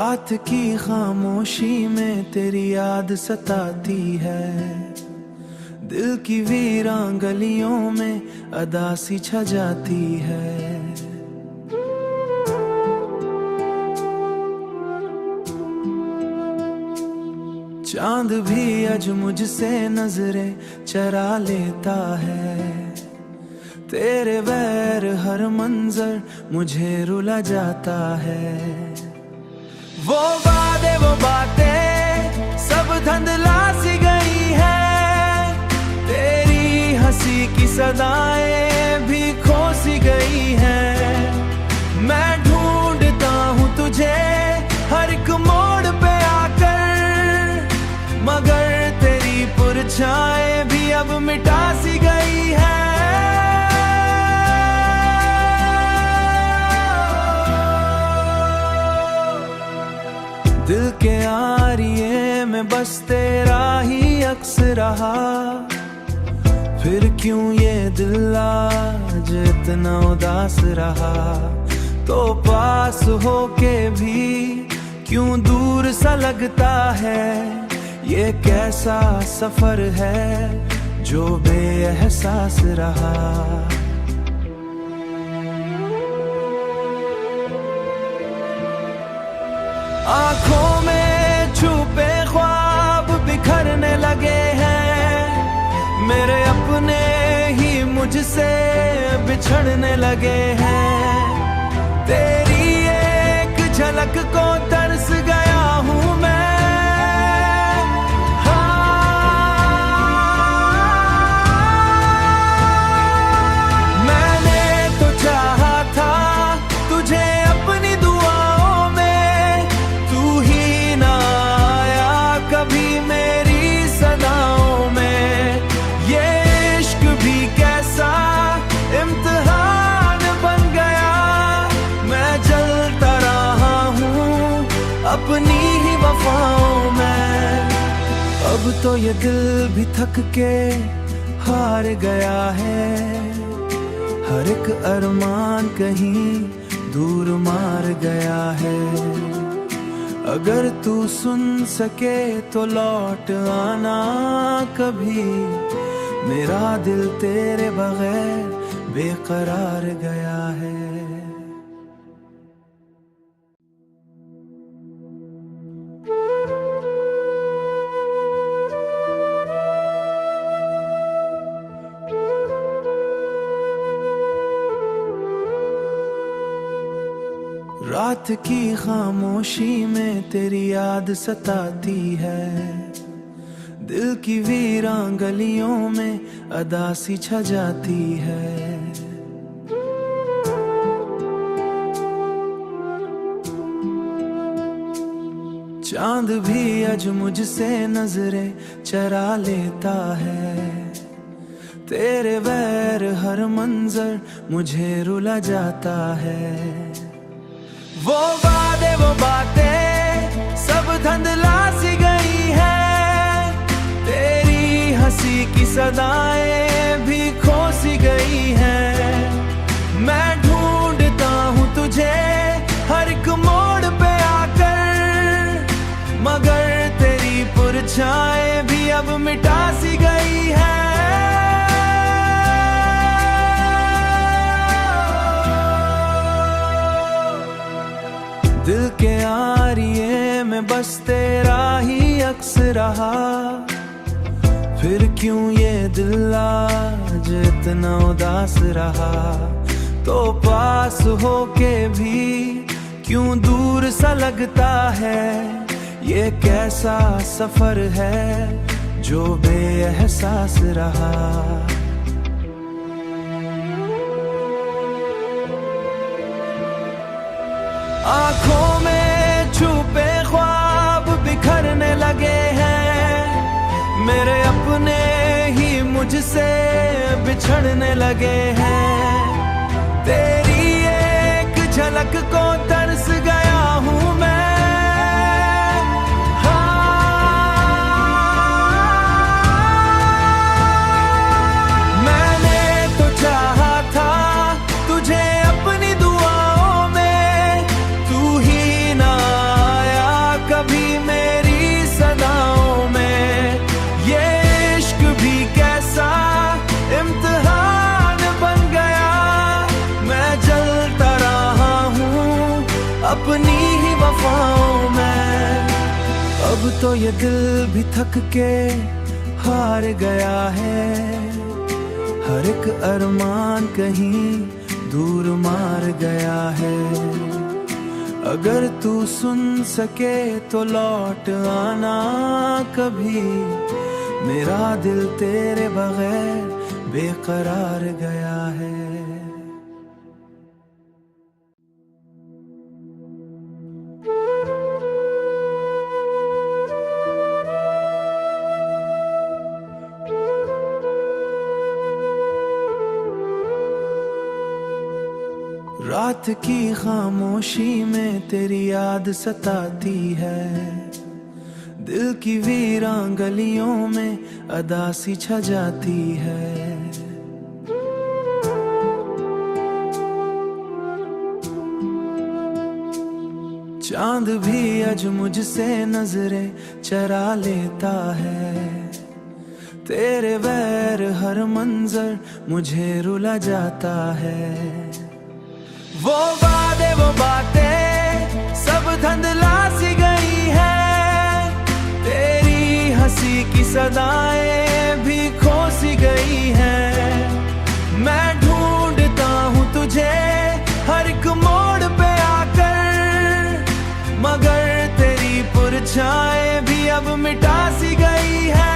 रात की खामोशी में तेरी याद सताती है, दिल की वीरान गलियों में अदा सी छा जाती है। चांद भी आज मुझसे नजरें चरा लेता है, तेरे बैर हर मंजर मुझे रुला जाता है। वो वादे वो बातें सब धुंधला सी गई है, तेरी हंसी की सदाएं भी खो सी गई है। मैं ढूंढता हूँ तुझे हर एक मोड़ पे आकर, मगर तेरी परछाएं भी अब मिटा सी गई है। दिल के आरिये में बस तेरा ही अक्स रहा, फिर क्यों ये दिल आज इतना उदास रहा। तो पास होके भी क्यों दूर सा लगता है, ये कैसा सफर है जो बेएहसास रहा। आँखों में छुपे ख्वाब बिखरने लगे हैं, मेरे अपने ही मुझसे बिछड़ने लगे हैं। तेरी एक झलक को तरस गया हूँ मैं, अपनी ही वफाओं में। अब तो ये दिल भी थक के हार गया है, हर एक अरमान कहीं दूर मार गया है। अगर तू सुन सके तो लौट आना कभी, मेरा दिल तेरे बगैर बेकरार गया है। रात की खामोशी में तेरी याद सताती है, दिल की वीरान गलियों में अदा सी छा जाती है। चांद भी आज मुझसे नजरें चरा लेता है, तेरे बैर हर मंजर मुझे रुला जाता है। वो वादे वो बातें सब धुंधला सी गई है, तेरी हंसी की सदाएं भी खो सी गई है। मैं ढूंढता हूँ तुझे हर एक मोड़ पे आकर, मगर तेरी परछाएं भी अब मिटा सी गई है। दिल के आरिये में बस तेरा ही अक्स रहा, फिर क्यों ये दिल आज इतना उदास रहा। तो पास होके भी क्यों दूर सा लगता है, ये कैसा सफर है जो बेएहसास रहा। आँखों में छुपे ख्वाब बिखरने लगे हैं, मेरे अपने ही मुझसे बिछड़ने लगे हैं। तेरी एक झलक को तरस गया हूँ मैं, तो ये दिल भी थक के हार गया है, हर एक अरमान कहीं दूर मार गया है। अगर तू सुन सके तो लौट आना कभी, मेरा दिल तेरे बगैर बेकरार गया है। रात की खामोशी में तेरी याद सताती है, दिल की वीरान गलियों में अदासी छा जाती है। चांद भी आज मुझसे नजरें चरा लेता है, तेरे वैर हर मंजर मुझे रुला जाता है। वो वादे वो बातें सब धुंधला सी गई है, तेरी हंसी की सदाएं भी खो सी गई है। मैं ढूंढता हूँ तुझे हर एक मोड़ पे आकर, मगर तेरी परछाएं भी अब मिटा सी गई है।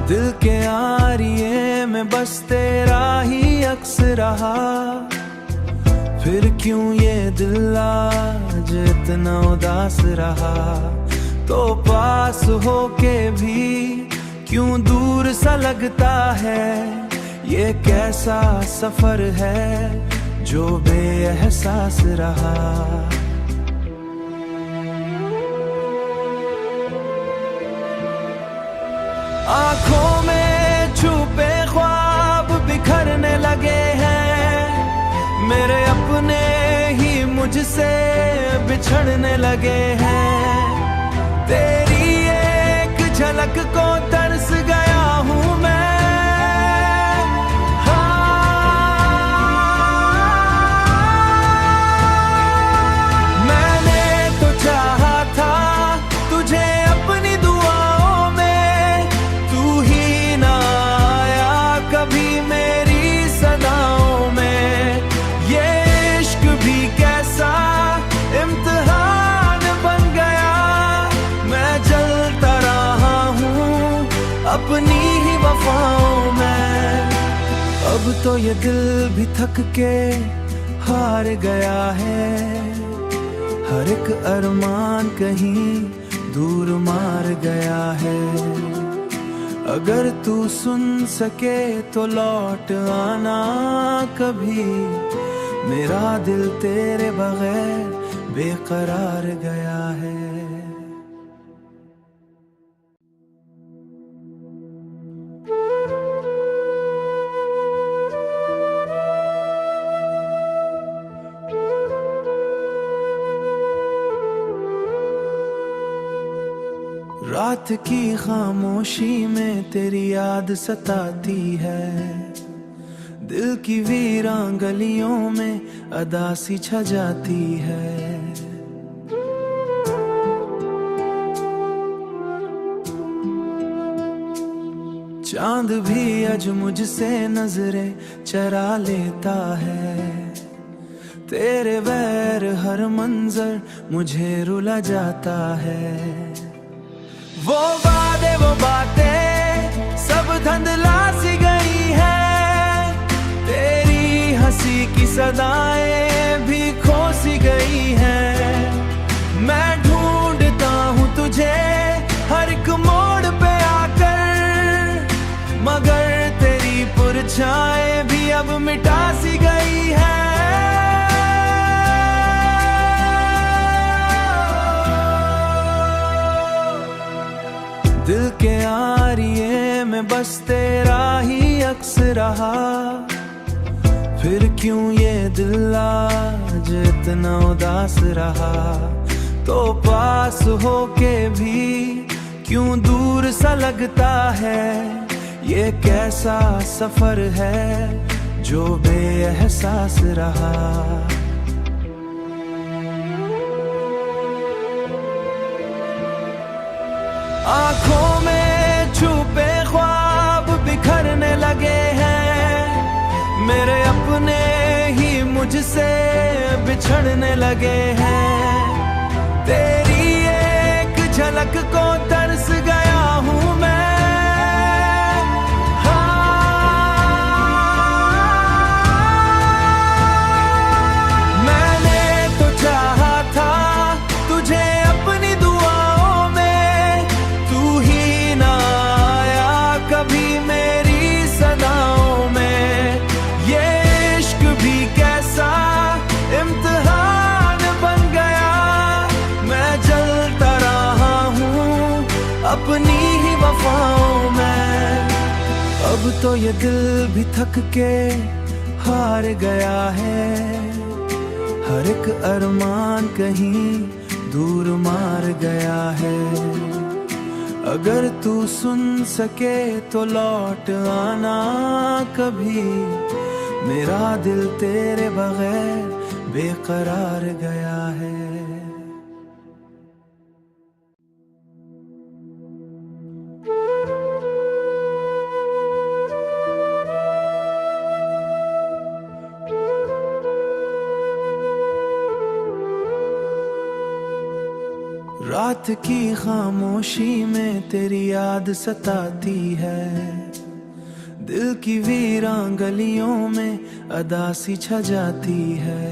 दिल के आरिये में बस तेरा ही अक्स रहा, फिर क्यों ये दिल आज इतना उदास रहा। तो पास होके भी क्यों दूर सा लगता है, ये कैसा सफर है जो बेएहसास रहा। आँखों में छुपे ख्वाब बिखरने लगे हैं, मेरे अपने ही मुझसे बिछड़ने लगे हैं। तेरी एक झलक को तरस गया हूँ मैं, अपनी ही वफाओं में। अब तो ये दिल भी थक के हार गया है, हर एक अरमान कहीं दूर मार गया है। अगर तू सुन सके तो लौट आना कभी, मेरा दिल तेरे बगैर बेकरार गया है। रात की खामोशी में तेरी याद सताती है, दिल की वीरान गलियों में अदासी छा जाती है। चांद भी आज मुझसे नजरें चरा लेता है, तेरे वैर हर मंजर मुझे रुला जाता है। वो वादे वो बातें सब धुंधला सी गई है, तेरी हंसी की सदाएं भी खो सी गई है। मैं ढूंढता हूँ तुझे हर एक मोड़ पे आकर, मगर तेरी परछाएं भी अब मिटा सी गई है। दिल के आरिये में बस तेरा ही अक्स रहा, फिर क्यों ये दिल आज इतना उदास रहा। तो पास होके भी क्यों दूर सा लगता है, ये कैसा सफर है जो बेएहसास रहा। आंखों में छुपे ख्वाब बिखरने लगे हैं, मेरे अपने ही मुझसे बिछड़ने लगे हैं। तेरी एक झलक को तरस गया हूँ मैं। अपनी ही वफाओं में अब तो ये दिल भी थक के हार गया है। हर एक अरमान कहीं दूर मार गया है। अगर तू सुन सके तो लौट आना कभी, मेरा दिल तेरे बगैर बेकरार गया है। रात की खामोशी में तेरी याद सताती है। दिल की वीरान गलियों में अदासी छा जाती है।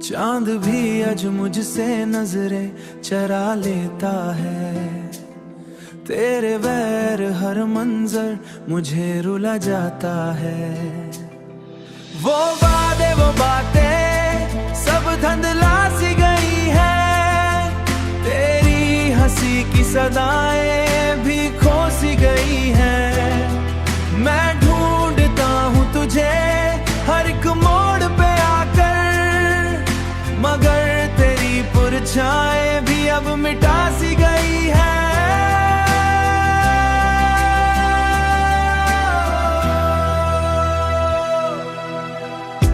चांद भी आज मुझसे नजरें चरा लेता है। तेरे वैर हर मंजर मुझे रुला जाता है। वो वादे वो बातें सब धुंधला सी गई है। तेरी हंसी की सदाएं भी खो सी गई है। मैं ढूंढता हूँ तुझे हर एक मोड़ पे आकर, मगर तेरी परछाएं भी अब मिटा सी गई है।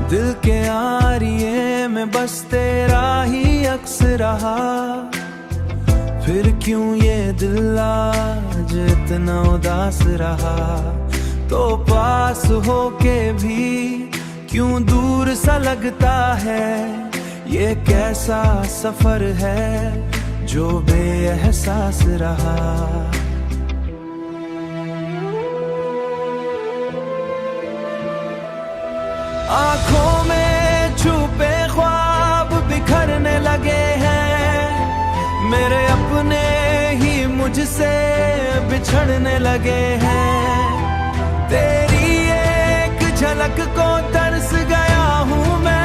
दिल के आरिये में बस तेरा ही अक्स रहा। फिर क्यों ये दिल आज इतना उदास रहा। तो पास होके भी क्यों दूर सा लगता है। ये कैसा सफर है जो बेएहसास रहा। आंखों में छुपे ख्वाब बिखरने लगे हैं, मेरे अपने ही मुझसे बिछड़ने लगे हैं। तेरी एक झलक को तरस गया हूँ मैं।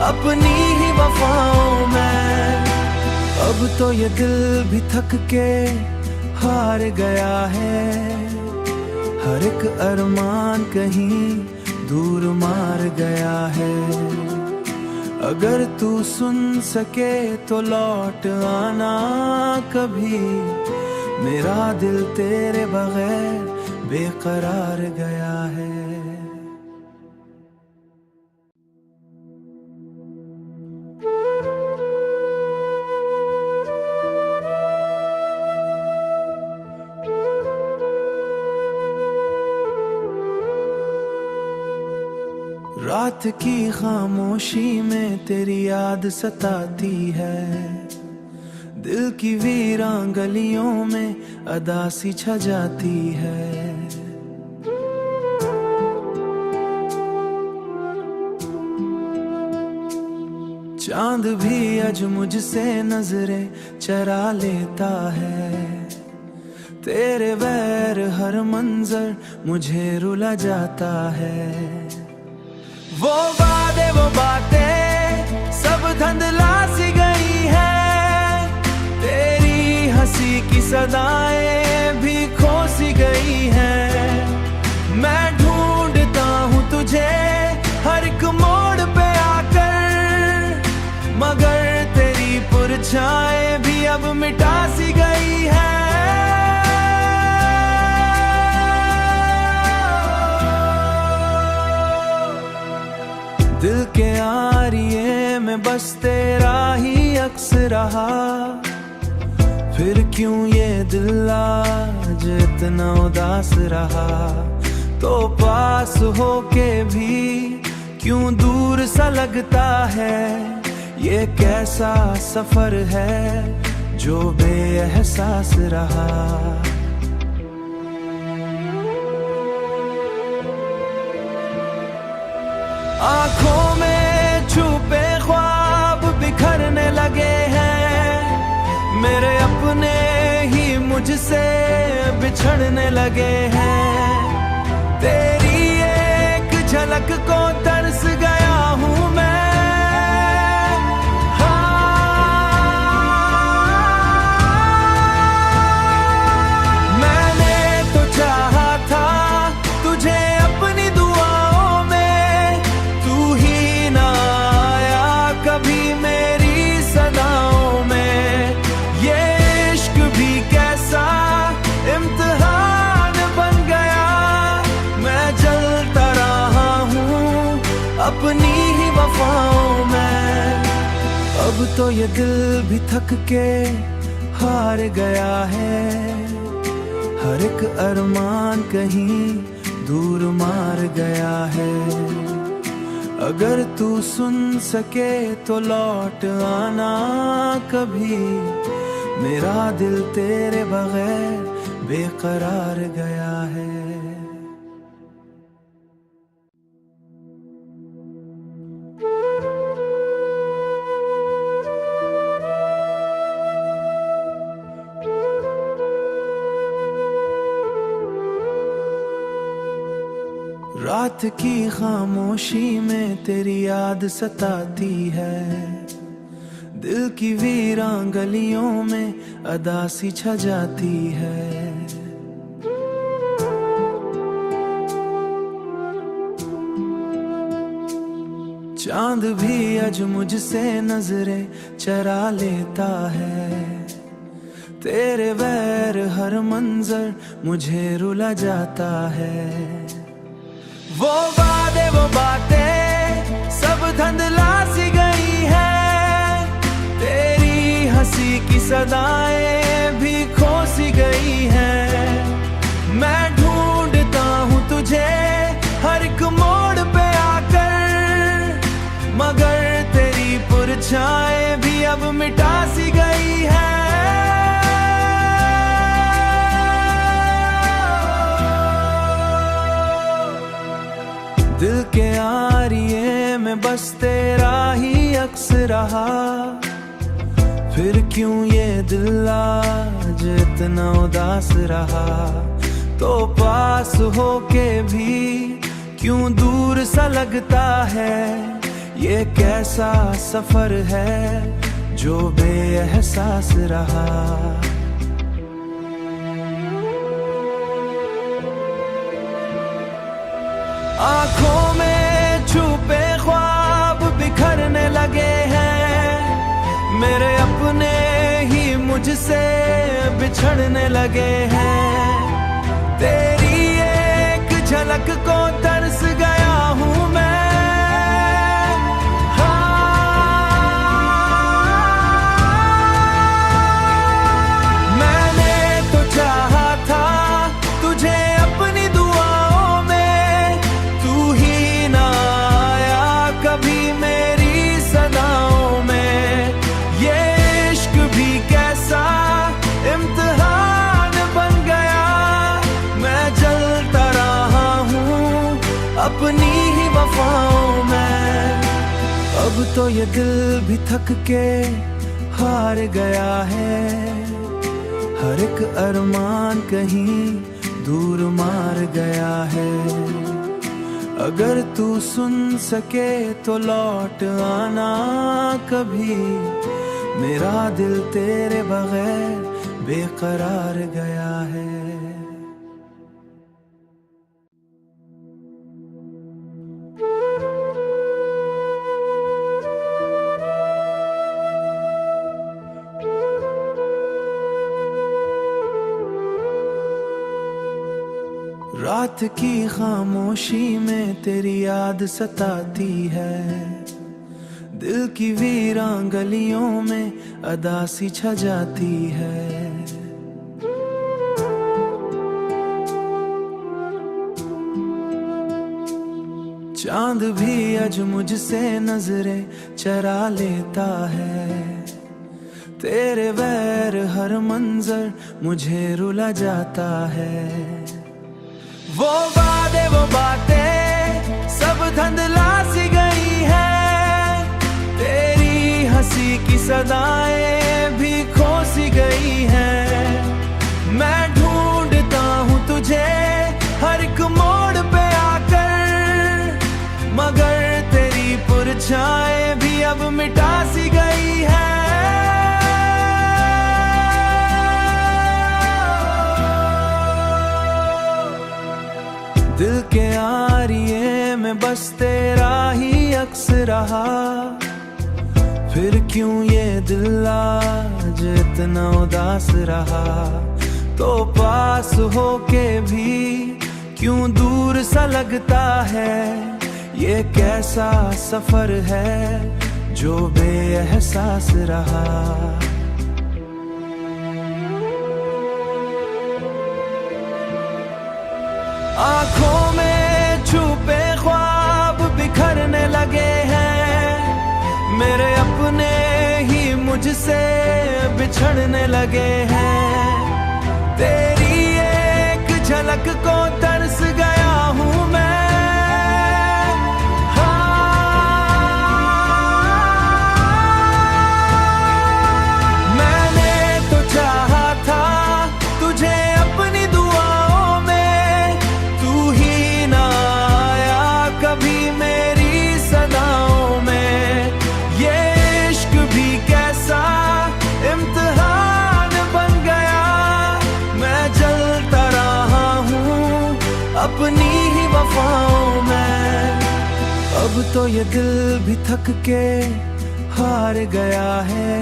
अपनी ही वफाओं में अब तो ये दिल भी थक के हार गया है। हर एक अरमान कहीं दूर मार गया है। अगर तू सुन सके तो लौट आना कभी, मेरा दिल तेरे बगैर बेकरार गया है। रात की खामोशी में तेरी याद सताती है। दिल की वीरान गलियों में अदासी छा जाती है। चांद भी आज मुझसे नजरें चरा लेता है। तेरे बैर हर मंजर मुझे रुला जाता है। वो वादे वो बातें सब धुंधला सी गई है, तेरी हंसी की सदाएं भी खो सी गई है। मैं ढूंढता हूँ तुझे हर एक मोड़ पे आकर, मगर तेरी परछाएं भी अब मिटा सी गई है। दिल के आरिये में बस तेरा ही अक्स रहा, फिर क्यों ये दिल आज इतना उदास रहा। तो पास होके भी क्यों दूर सा लगता है, ये कैसा सफर है जो बेएहसास रहा। आँखों में छुपे ख्वाब बिखरने लगे हैं, मेरे अपने ही मुझसे बिछड़ने लगे हैं। तेरी एक झलक को तरस गया हूँ मैं, मैंने तो चाहा था तुझे अपनी दुआओं में, तू ही ना आया कभी मेरी सदाओं में। ये इश्क भी कैसा इम्तिहान बन गया, मैं जलता रहा हूँ अपनी ही वफाओं में। अब तो ये दिल भी थक के हार गया है, हर एक अरमान कहीं दूर मार गया है। अगर तू सुन सके तो लौट आना कभी, मेरा दिल तेरे बगैर बेकरार गया है। रात की खामोशी में तेरी याद सताती है, दिल की वीरान गलियों में अदासी छा जाती है। चांद भी आज मुझसे नजरें चरा लेता है, तेरे बैर हर मंजर मुझे रुला जाता है। वो वादे वो बातें सब धुंधला सी गई है, तेरी हंसी की सदाएं भी खो सी गई है। मैं ढूंढता हूँ तुझे हर एक मोड़ पे आकर, मगर तेरी परछाएं भी अब मिटा सी गई है। दिल के आरिये में बस तेरा ही अक्स रहा, फिर क्यों ये दिल आज इतना उदास रहा। तो पास होके भी क्यों दूर सा लगता है, ये कैसा सफर है जो बेएहसास रहा। आँखों में छुपे ख्वाब बिखरने लगे हैं, मेरे अपने ही मुझसे बिछड़ने लगे हैं। तेरी एक झलक को तरस गया हूँ मैं, मैंने तो चाहा था तुझे अपनी दुआओं में, तू ही ना आया कभी मेरी सदाओं में। ये इश्क भी कैसा इम्तिहान बन गया, मैं जलता रहा हूँ अपनी ही वफाओं में। अब तो ये दिल भी थक के हार गया है, हर एक अरमान कहीं दूर मार गया है। अगर तू सुन सके तो लौट आना कभी, मेरा दिल तेरे बगैर बेकरार गया है। रात की खामोशी में तेरी याद सताती है, दिल की वीरान गलियों में अदा सी छा जाती है। चांद भी अज मुझसे नजरें चरा लेता है, तेरे वैर हर मंजर मुझे रुला जाता है। वो वादे वो बातें सब धुंधला सी गई है, तेरी हंसी की सदाएं भी खो सी गई है। मैं ढूंढता हूँ तुझे हर एक मोड़ पे आकर, मगर तेरी परछाएं भी अब मिटा सी गई है। दिल के आरिये में बस तेरा ही अक्स रहा, फिर क्यों ये दिल आज इतना उदास रहा। तो पास होके भी क्यों दूर सा लगता है, ये कैसा सफर है जो बेएहसास रहा। आँखों में छुपे ख्वाब बिखरने लगे हैं, मेरे अपने ही मुझसे बिछड़ने लगे हैं। तेरी एक झलक को तरस गया हूँ मैं, अपनी ही वफाओं में। अब तो ये दिल भी थक के हार गया है,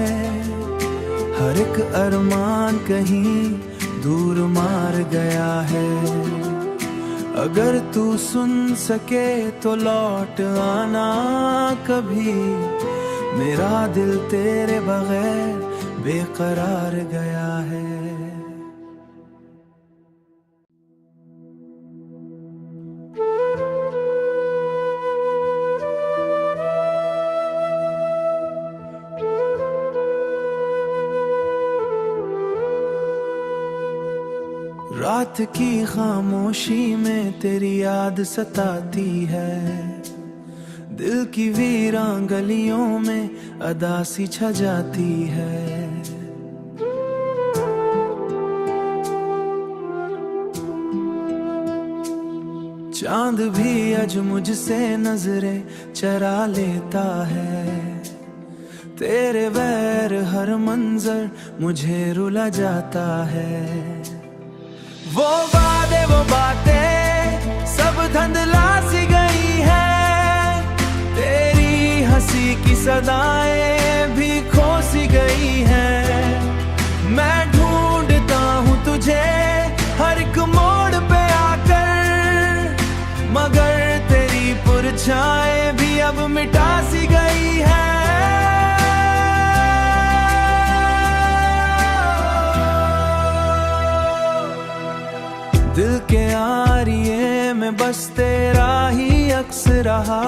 हर एक अरमान कहीं दूर मार गया है। अगर तू सुन सके तो लौट आना कभी, मेरा दिल तेरे बगैर बेकरार गया है। रात की खामोशी में तेरी याद सताती है, दिल की वीरान गलियों में अदा सी छा जाती है। चांद भी अज मुझसे नजरें चरा लेता है, तेरे वैर हर मंजर मुझे रुला जाता है। वो वादे वो बातें सब धुंधला सी गई है, तेरी हंसी की सदाएं भी खो सी गई है। मैं ढूंढता हूँ तुझे हर एक मोड़ पे आकर, मगर तेरी परछाएं भी अब मिटा सी गई है। दिल के आरिये में बस तेरा ही अक्स रहा,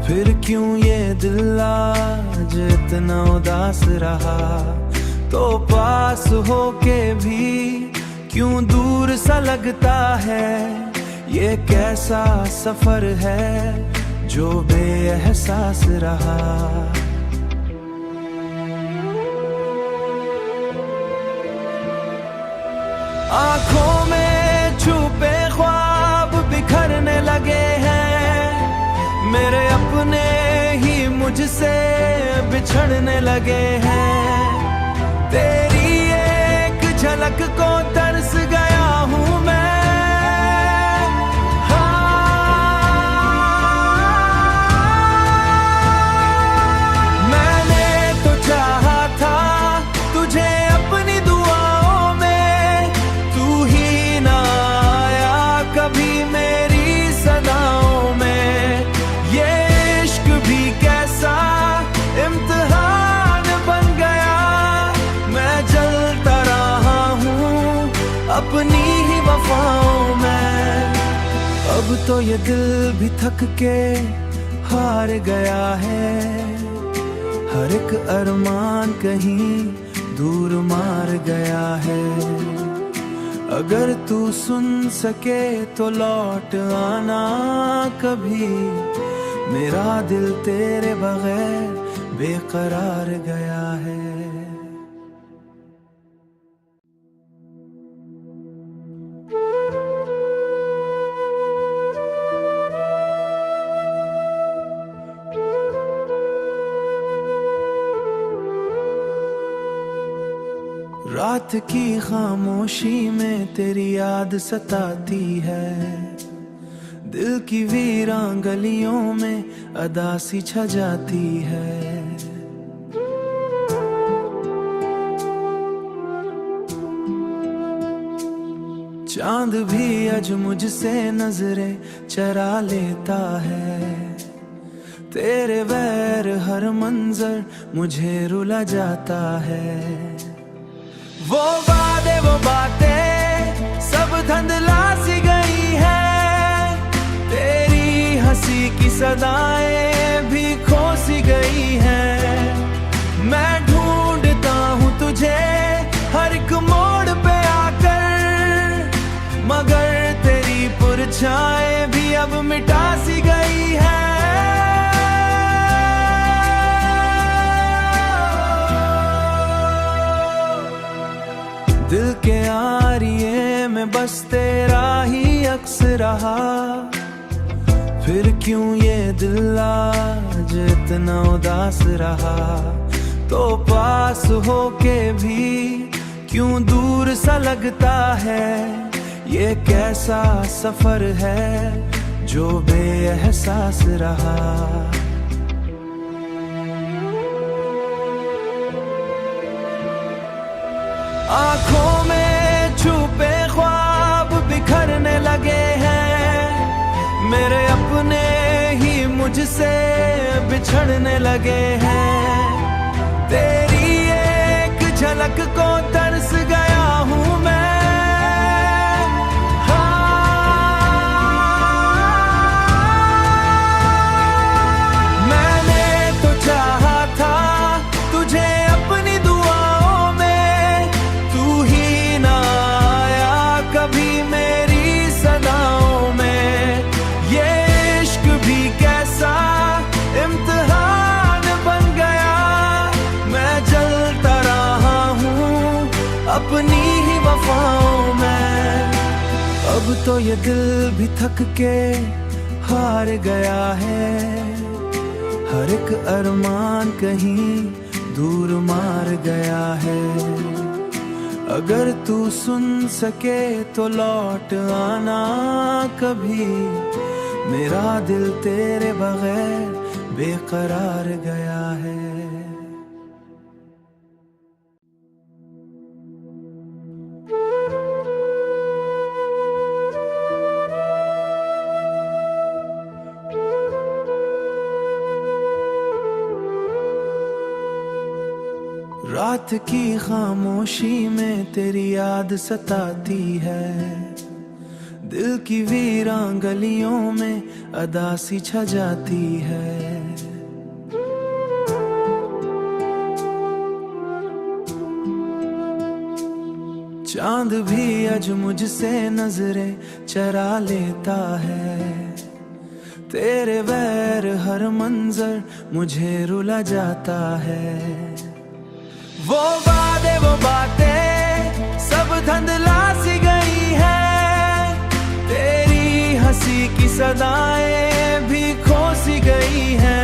फिर क्यों ये दिल आज इतना उदास रहा। तो पास होके भी क्यों दूर सा लगता है, ये कैसा सफर है जो बेएहसास रहा। आंखों में छुपे ख्वाब बिखरने लगे हैं, मेरे अपने ही मुझसे बिछड़ने लगे हैं। तेरी एक झलक को तरस गया हूँ मैं। अपनी ही वफाओं में अब तो ये दिल भी थक के हार गया है। हर एक अरमान कहीं दूर मार गया है। अगर तू सुन सके तो लौट आना कभी, मेरा दिल तेरे बगैर बेकरार गया है। रात की खामोशी में तेरी याद सताती है, दिल की वीरान गलियों में अदासी छा जाती है। चांद भी आज मुझसे नजरें चरा लेता है, तेरे वैर हर मंजर मुझे रुला जाता है। वो वादे वो बातें सब धुंधला सी गई है, तेरी हंसी की सदाएं भी खो सी गई है। मैं ढूंढता हूँ तुझे हर एक मोड़ पे आकर, मगर तेरी परछाएं भी अब मिटा सी गई है। दिल के आरिये में बस तेरा ही अक्स रहा, फिर क्यों ये दिल आज इतना उदास रहा। तो पास होके भी क्यों दूर सा लगता है, ये कैसा सफर है जो बेएहसास रहा। आंखों में छुपे ख्वाब बिखरने लगे हैं, मेरे अपने ही मुझसे बिछड़ने लगे हैं। तेरी एक झलक को तरस गया हूँ मैं। अपनी ही वफाओं में अब तो ये दिल भी थक के हार गया है। हर एक अरमान कहीं दूर मार गया है। अगर तू सुन सके तो लौट आना कभी, मेरा दिल तेरे बगैर बेकरार गया है। रात की खामोशी में तेरी याद सताती है, दिल की वीरान गलियों में अदासी छा जाती है। चांद भी आज मुझसे नजरें चरा लेता है, तेरे वैर हर मंजर मुझे रुला जाता है। वो वादे वो बातें सब धुंधला सी गई है, तेरी हंसी की सदाएं भी खो सी गई है।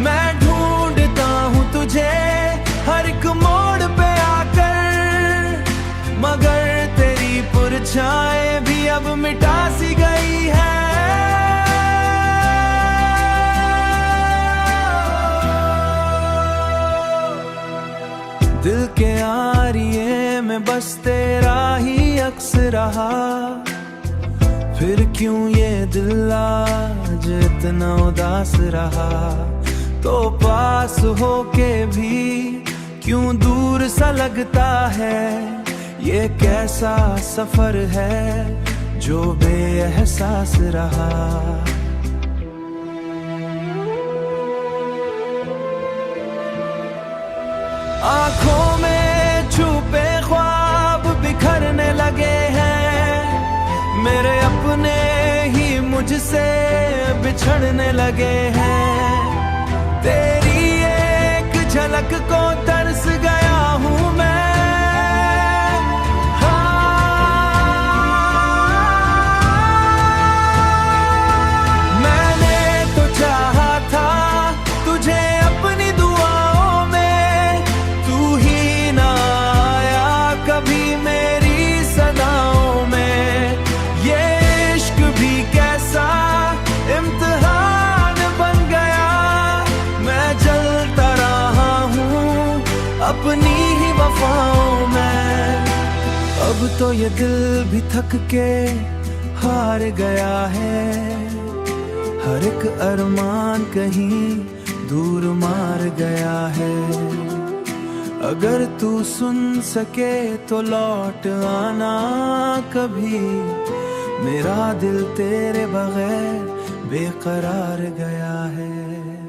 मैं ढूंढता हूँ तुझे हर एक मोड़ पे आकर, मगर तेरी परछाएं भी अब मिटा सी गई है। दिल के आरिये में बस तेरा ही अक्स रहा, फिर क्यों ये दिल आज इतना उदास रहा। तो पास होके भी क्यों दूर सा लगता है, ये कैसा सफर है जो बेएहसास रहा। आंखों में छुपे ख्वाब बिखरने लगे हैं, मेरे अपने ही मुझसे बिछड़ने लगे हैं। तेरी एक झलक को तरस गया हूँ मैं, मैंने तो चाहा था तुझे अपनी दुआओं में, तू ही ना आया कभी मेरी सदाओं में। ये इश्क भी कैसा इम्तिहान बन गया, मैं जलता रहा हूँ अपनी ही वफाओं में। अब तो ये दिल भी थक के हार गया है, हर एक अरमान कहीं दूर मार गया है। अगर तू सुन सके तो लौट आना कभी, मेरा दिल तेरे बगैर बेकरार गया है।